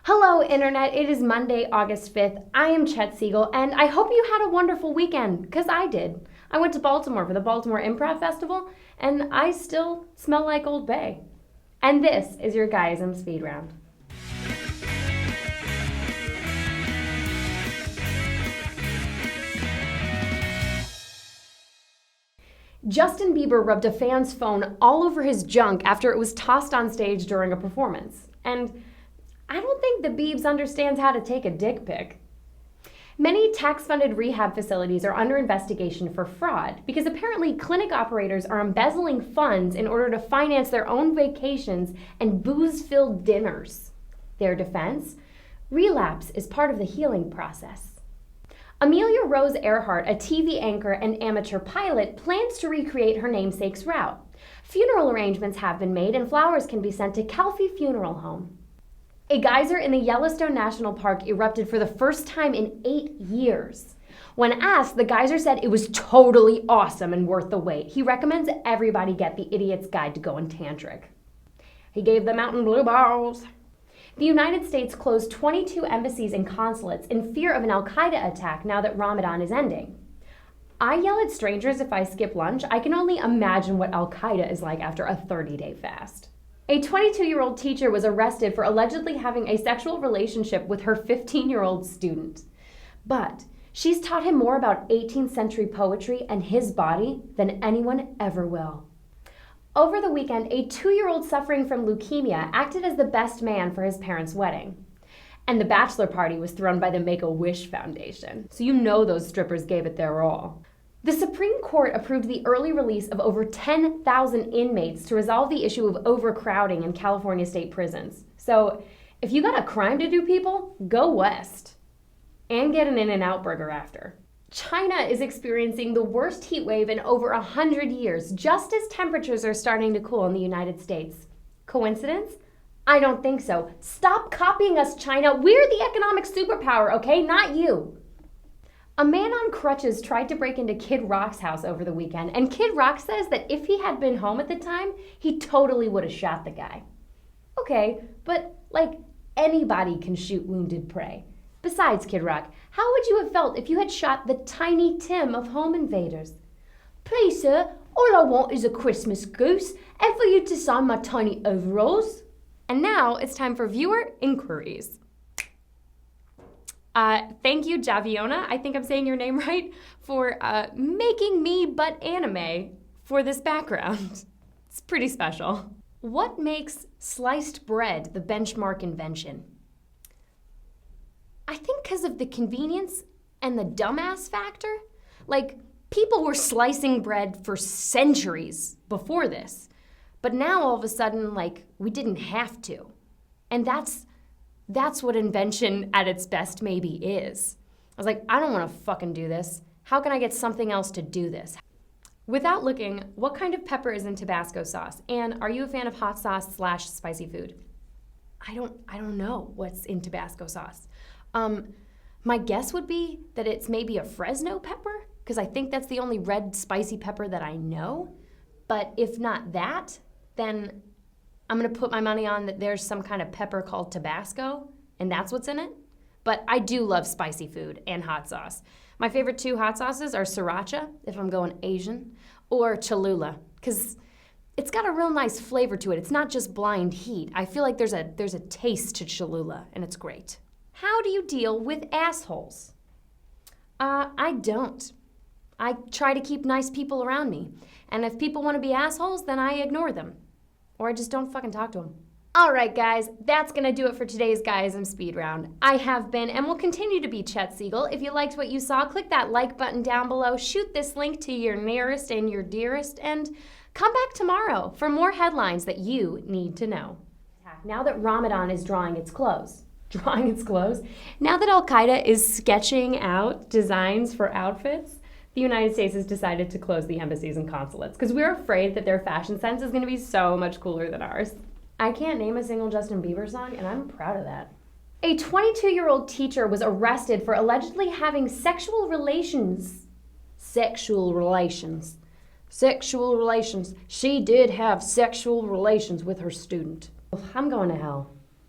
Hello, Internet. It is Monday, August 5th. I am Chet Siegel, and I hope you had a wonderful weekend, because I did. I went to Baltimore for the Baltimore Improv Festival, and I still smell like Old Bay. And this is your Guyism Speed Round. Justin Bieber rubbed a fan's phone all over his junk after it was tossed on stage during a performance. And I don't think the Biebs understands how to take a dick pic. Many tax-funded rehab facilities are under investigation for fraud because apparently clinic operators are embezzling funds in order to finance their own vacations and booze-filled dinners. Their defense? Relapse is part of the healing process. Amelia Earhart, a TV anchor and amateur pilot, plans to recreate her namesake's route. Funeral arrangements have been made and flowers can be sent to Calfee Funeral Home. A geyser in the Yellowstone National Park erupted for the first time in 8 years. When asked, the geyser said it was totally awesome and worth the wait. He recommends everybody get the Idiot's Guide to Going Tantric. He gave the mountain blue balls. The United States closed 22 embassies and consulates in fear of an Al-Qaeda attack now that Ramadan is ending. I yell at strangers if I skip lunch. I can only imagine what Al-Qaeda is like after a 30-day fast. A 22-year-old teacher was arrested for allegedly having a sexual relationship with her 15-year-old student. But she's taught him more about 18th century poetry and his body than anyone ever will. Over the weekend, a 2-year-old suffering from leukemia acted as the best man for his parents' wedding. And the bachelor party was thrown by the Make-A-Wish Foundation. So you know those strippers gave it their all. The Supreme Court approved the early release of over 10,000 inmates to resolve the issue of overcrowding in California state prisons. So if you got a crime to do, people, go west. And get an In-N-Out burger after. China is experiencing the worst heat wave in over 100 years, just as temperatures are starting to cool in the United States. Coincidence? I don't think so. Stop copying us, China. We're the economic superpower, okay? Not you. A man on crutches tried to break into Kid Rock's house over the weekend, and Kid Rock says that if he had been home at the time, he totally would have shot the guy. Okay, but anybody can shoot wounded prey. Besides, Kid Rock, how would you have felt if you had shot the Tiny Tim of Home Invaders? Please, sir, all I want is a Christmas goose and for you to sign my tiny overalls. And now it's time for viewer inquiries. Thank you, Javiona, I think I'm saying your name right, for making me but anime for this background. It's pretty special. What makes sliced bread the benchmark invention? I think because of the convenience and the dumbass factor. People were slicing bread for centuries before this. But now all of a sudden, we didn't have to. And that's what invention at its best maybe is. I was like, I don't want to fucking do this. How can I get something else to do this? Without looking, what kind of pepper is in Tabasco sauce? And are you a fan of hot sauce / spicy food? I don't know what's in Tabasco sauce. My guess would be that it's maybe a Fresno pepper, because I think that's the only red spicy pepper that I know. But if not that, then I'm gonna put my money on that there's some kind of pepper called Tabasco, and that's what's in it. But I do love spicy food and hot sauce. My favorite 2 hot sauces are sriracha, if I'm going Asian, or Cholula, because it's got a real nice flavor to it. It's not just blind heat. I feel like there's a taste to Cholula, and it's great. How do you deal with assholes? I don't. I try to keep nice people around me. And if people want to be assholes, then I ignore them. Or I just don't fucking talk to them. All right, guys, that's going to do it for today's Guyism Speed Round. I have been and will continue to be Chet Siegel. If you liked what you saw, click that like button down below, shoot this link to your nearest and your dearest, and come back tomorrow for more headlines that you need to know. Now that Ramadan is drawing its close, now that Al-Qaeda is sketching out designs for outfits, the United States has decided to close the embassies and consulates because we're afraid that their fashion sense is going to be so much cooler than ours. I can't name a single Justin Bieber song, and I'm proud of that. A 22-year-old teacher was arrested for allegedly having sexual relations. She did have sexual relations with her student. I'm going to hell.